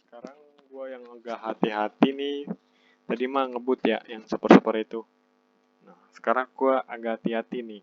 Sekarang gue yang agak hati-hati nih. Tadi mah ngebut ya, yang super-super itu. Nah, sekarang gue agak hati-hati nih.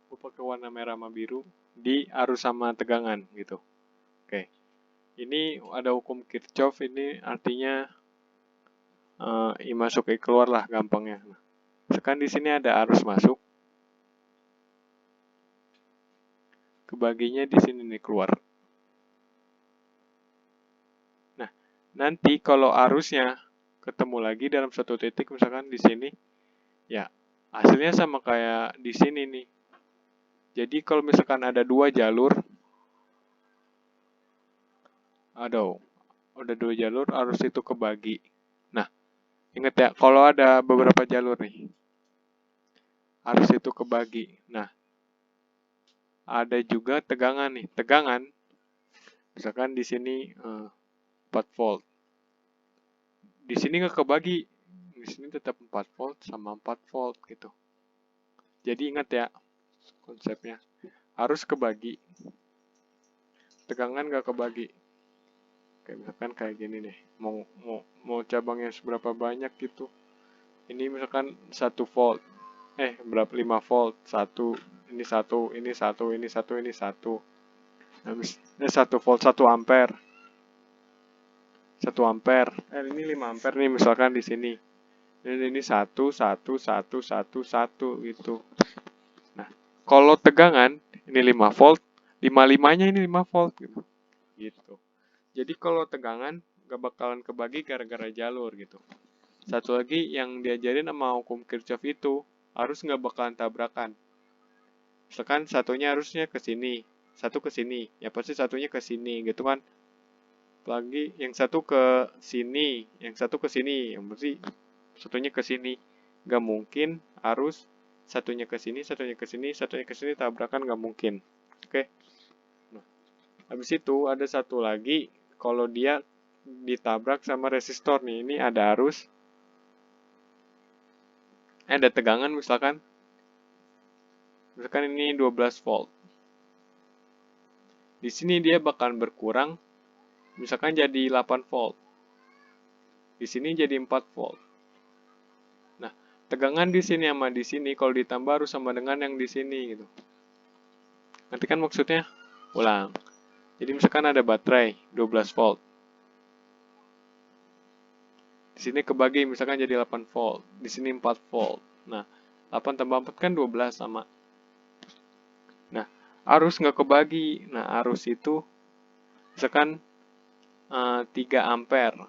Gue pakai warna merah sama biru di arus sama tegangan gitu. Oke. Ini ada hukum Kirchhoff, ini artinya I masuk I keluar lah gampangnya. Nah, sekarang di sini ada arus masuk. Kebaginya di sini nih keluar. Nah, nanti kalau arusnya ketemu lagi dalam satu titik, misalkan di sini, ya hasilnya sama kayak di sini nih. Jadi kalau misalkan ada dua jalur, arus itu kebagi. Nah, ingat ya, kalau ada beberapa jalur nih, arus itu kebagi. Nah, ada juga tegangan nih. Tegangan, misalkan di sini 4 volt. Di sini nggak kebagi. Di sini tetap 4 volt sama 4 volt gitu. Jadi ingat ya konsepnya. Arus kebagi. Tegangan nggak kebagi. Kayak misalkan kayak gini nih. Mau cabangnya seberapa banyak gitu. Ini misalkan 1 volt. Berapa 5 volt. 1, ini 1, ini 1, ini 1, ini 1. Ini 1 volt 1 ampere. 1 ampere. Ini 5 ampere nih misalkan di sini. Ini 1, 1, 1, 1, 1 gitu. Nah, kalau tegangan ini 5 volt, 55-nya ini 5 volt gitu. Jadi kalau tegangan gak bakalan kebagi gara-gara jalur gitu. Satu lagi yang diajarin sama hukum Kirchhoff itu, arus gak bakalan tabrakan. Misalkan satunya harusnya ke sini, satu ke sini, ya pasti satunya ke sini gitu kan. Lagi yang satu ke sini, yang satu ke sini, yang berarti satunya ke sini. Gak mungkin arus satunya ke sini, satunya ke sini, satunya ke sini tabrakan, gak mungkin. Oke. Nah, habis itu ada satu lagi, kalau dia ditabrak sama resistor nih, ini ada arus, ada tegangan misalkan ini 12 volt. Di sini dia bakalan berkurang, misalkan jadi 8 volt. Di sini jadi 4 volt. Nah, tegangan di sini sama di sini kalau ditambah harus sama dengan yang di sini gitu. Nanti kan maksudnya ulang. Jadi misalkan ada baterai 12 volt. Di sini kebagi misalkan jadi 8 volt. Di sini 4 volt. Nah, 8 tambah 4 kan 12 sama. Nah, arus nggak kebagi. Nah, arus itu misalkan 3 ampere.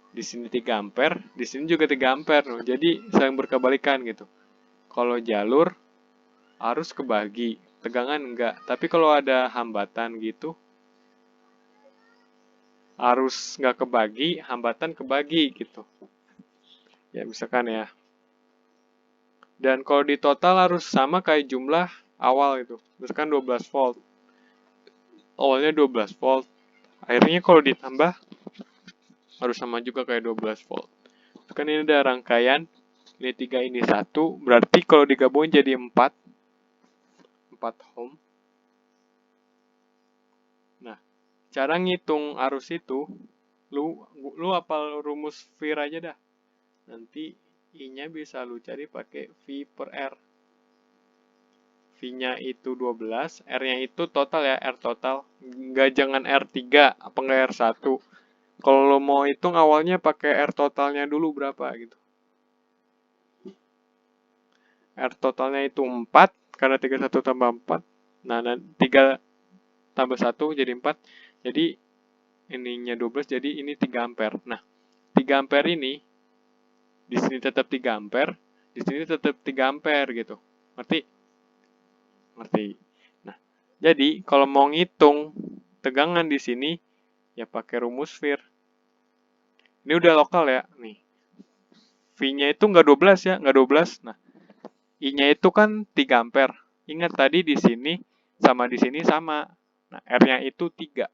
Di sini 3 ampere, di sini juga 3 ampere. Jadi saling berkebalikan gitu. Kalau jalur arus kebagi, tegangan enggak. Tapi kalau ada hambatan gitu, arus nggak kebagi, hambatan kebagi gitu. Ya misalkan ya. Dan kalau di total harus sama kayak jumlah awal gitu. Misalkan 12 volt. Awalnya 12 volt. Akhirnya kalau ditambah harus sama juga kayak 12 volt. Kan ini ada rangkaian, ini 3, ini 1, berarti kalau digabungin jadi 4 ohm. Nah, cara ngitung arus itu, lu hafal rumus VIR aja dah. Nanti I-nya bisa lu cari pakai V per R. V-nya itu 12, R-nya itu total ya, R total. Enggak, jangan R3, apa enggak R1. Kalau lo mau hitung awalnya pakai R totalnya dulu berapa gitu. R totalnya itu 4, karena 31 tambah 4. Nah, 3 tambah 1 jadi 4. Jadi, ininya 12, jadi ini 3 ampere. Nah, 3 ampere ini, di sini tetap 3 ampere, di sini tetap 3 ampere gitu. Ngerti? Nah, jadi kalau mau ngitung tegangan di sini, ya pakai rumus VIR. Ini udah lokal ya, nih. V-nya itu nggak 12 ya, nggak 12. Nah, I-nya itu kan 3 ampere. Ingat tadi di sini sama di sini sama. Nah, R-nya itu 3.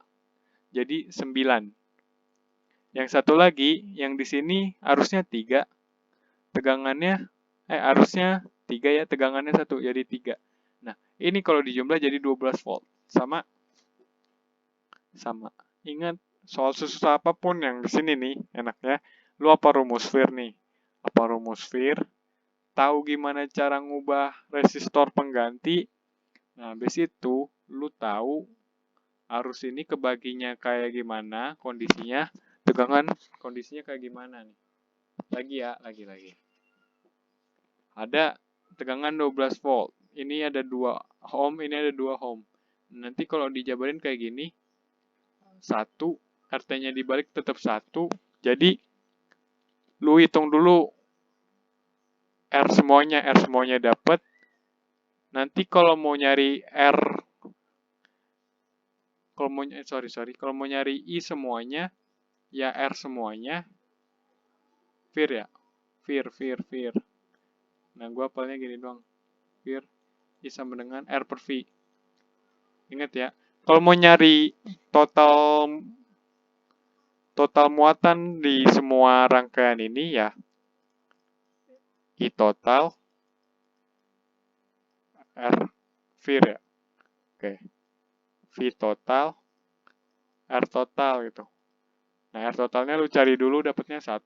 Jadi 9. Yang satu lagi, yang di sini arusnya 3. Tegangannya, arusnya 3 ya, tegangannya 1, jadi 3. Nah, Ini kalau dijumlah jadi 12 volt. Sama. Ingat, soal susah apapun yang di sini nih, enaknya, lu apa rumus Fir nih? Apa rumus Fir? Tahu gimana cara ngubah resistor pengganti? Nah, habis itu, lu tahu arus ini kebaginya kayak gimana, kondisinya, tegangan kondisinya kayak gimana nih. Lagi ya, lagi. Ada tegangan 12 volt. Ini ada 2 ohm, ini ada 2 ohm. Nanti kalau dijabarin kayak gini, 1, RT-nya dibalik tetap 1. Jadi, lu hitung dulu R semuanya dapat. Nanti kalau mau nyari R, kalau mau nyari I semuanya, ya R semuanya, Fir ya. Fir. Nah, gua hafalnya gini doang. Fir, I sama dengan R per V. Ingat ya. Kalau mau nyari total muatan di semua rangkaian ini ya, I total, R, Fir ya. Oke. V total, R total gitu. Nah, R totalnya lu cari dulu dapatnya 1.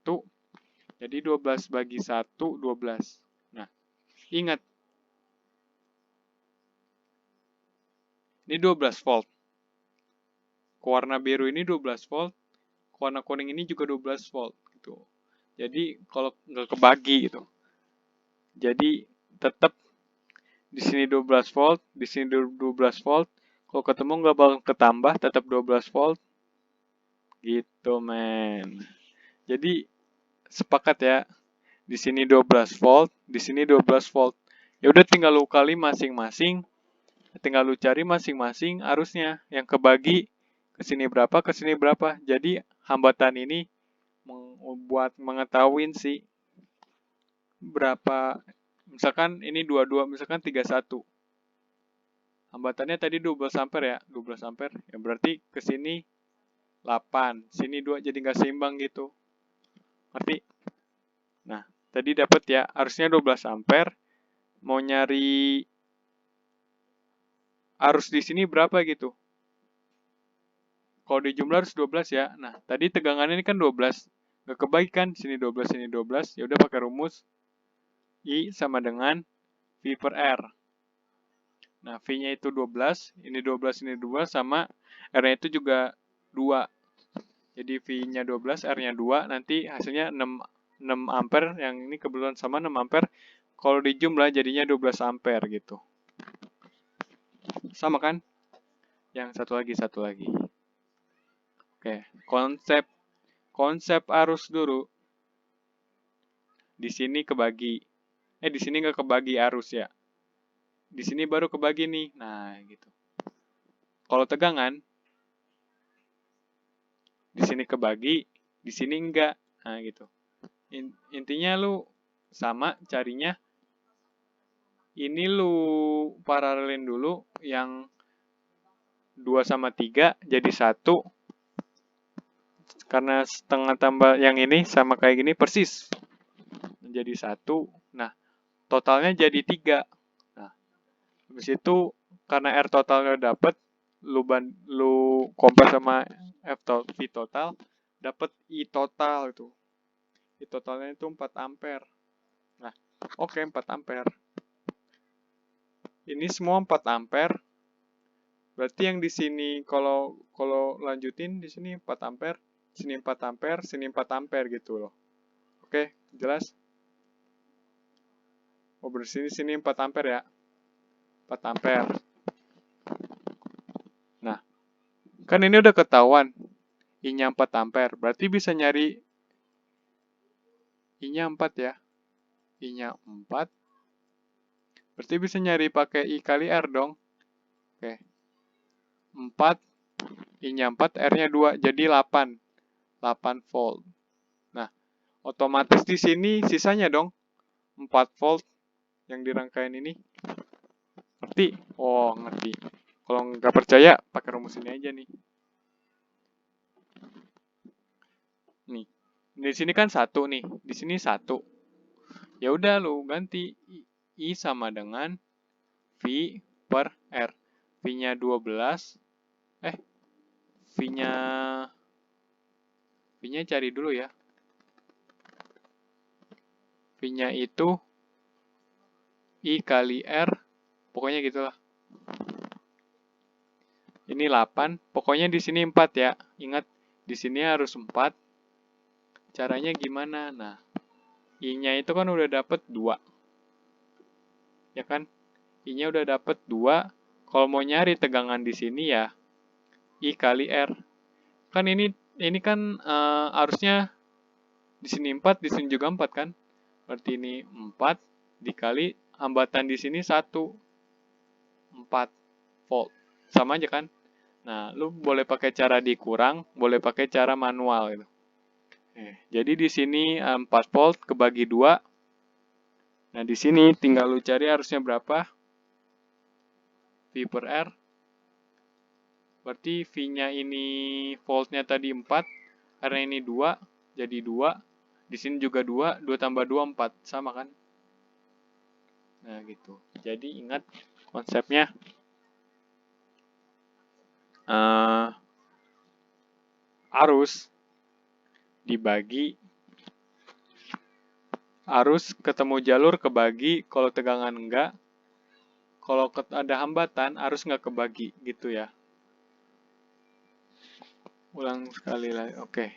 Jadi 12 bagi 1, 12. Nah, ingat. Ini 12 volt. Warna biru ini 12 volt. Warna kuning ini juga 12 volt. Gitu. Jadi, kalau nggak kebagi gitu. Jadi, tetap di sini 12 volt, di sini 12 volt. Kalau ketemu nggak bakal ketambah, tetap 12 volt. Gitu, men. Jadi, sepakat ya. Di sini 12 volt, di sini 12 volt. Ya udah tinggal lu kali masing-masing. Tinggal lu cari masing-masing arusnya yang kebagi ke sini berapa. Jadi hambatan ini buat mengetahui sih berapa, misalkan ini 22, misalkan 31. Hambatannya tadi 12 ampere ya, 12 ampere. Ya berarti ke sini 8, sini 2 jadi nggak seimbang gitu. Ngerti? Nah, tadi dapat ya, arusnya 12 ampere. Mau nyari arus di sini berapa gitu. Kalau dijumlah harus 12 ya. Nah, tadi tegangannya ini kan 12. Nggak kebagi kan, sini 12, sini 12. Ya udah pakai rumus I sama dengan V per R. Nah, V-nya itu 12, ini 12, ini 12, sama R-nya itu juga 2. Jadi V-nya 12, R-nya 2, nanti hasilnya 6 ampere, yang ini kebetulan sama 6 ampere. Kalau dijumlah jadinya 12 ampere gitu. Sama kan? Yang satu lagi. Oke, konsep arus dulu. Di sini kebagi. Di sini nggak kebagi arus ya. Di sini baru kebagi nih. Nah, gitu. Kalau tegangan, di sini kebagi, di sini enggak. Nah, gitu. Intinya lu sama carinya. Ini lu paralelin dulu yang 2 sama 3 jadi 1. Karena setengah tambah yang ini sama kayak gini persis. Menjadi 1. Nah, totalnya jadi 3. Nah, habis itu karena R totalnya dapat, lu compare sama V total, dapat I total itu. I totalnya itu 4 ampere. Nah, oke, 4 ampere. Ini semua 4 ampere. Berarti yang di sini kalau lanjutin di sini 4 ampere, sini 4 ampere, sini 4 ampere gitu loh. Oke, jelas? Oh, sini 4 ampere ya. 4 ampere. Nah, kan ini udah ketahuan I-nya 4 ampere. Berarti bisa nyari I-nya 4 ya. I-nya 4. Berarti bisa nyari pakai I kali R dong. Oke. 4, I-nya 4, R-nya 2, jadi 8. 8 volt. Nah, otomatis di sini sisanya dong 4 volt yang di rangkaian ini. Ngerti? Oh, ngerti. Kalau nggak percaya, pakai rumus ini aja nih. Nih, di sini kan 1 nih, di sini 1. Ya udah lu ganti I sama dengan V per R. V-nya 12. V-nya cari dulu ya. V-nya itu I kali R, pokoknya gitulah. Ini 8, pokoknya di sini 4 ya. Ingat, di sini harus 4. Caranya gimana? Nah, I-nya itu kan udah dapet 2. Ya kan? I-nya udah dapet 2. Kalau mau nyari tegangan di sini ya I kali R. Kan ini kan harusnya di sini 4, di sini juga 4 kan? Berarti ini 4 dikali hambatan di sini 1. 4 volt. Sama aja kan? Nah, lu boleh pakai cara dikurang, boleh pakai cara manual gitu. Jadi di sini 4 volt kebagi 2. Nah, di sini tinggal lu cari harusnya berapa? V per R. Berarti V-nya ini voltnya tadi 4, karena ini 2, jadi 2. Di sini juga 2, 2 tambah 2, 4. Sama kan? Nah, gitu. Jadi ingat konsepnya. Arus dibagi, arus ketemu jalur kebagi, kalau tegangan enggak. Kalau ada hambatan, arus nggak kebagi, gitu ya. Ulang sekali lagi, oke.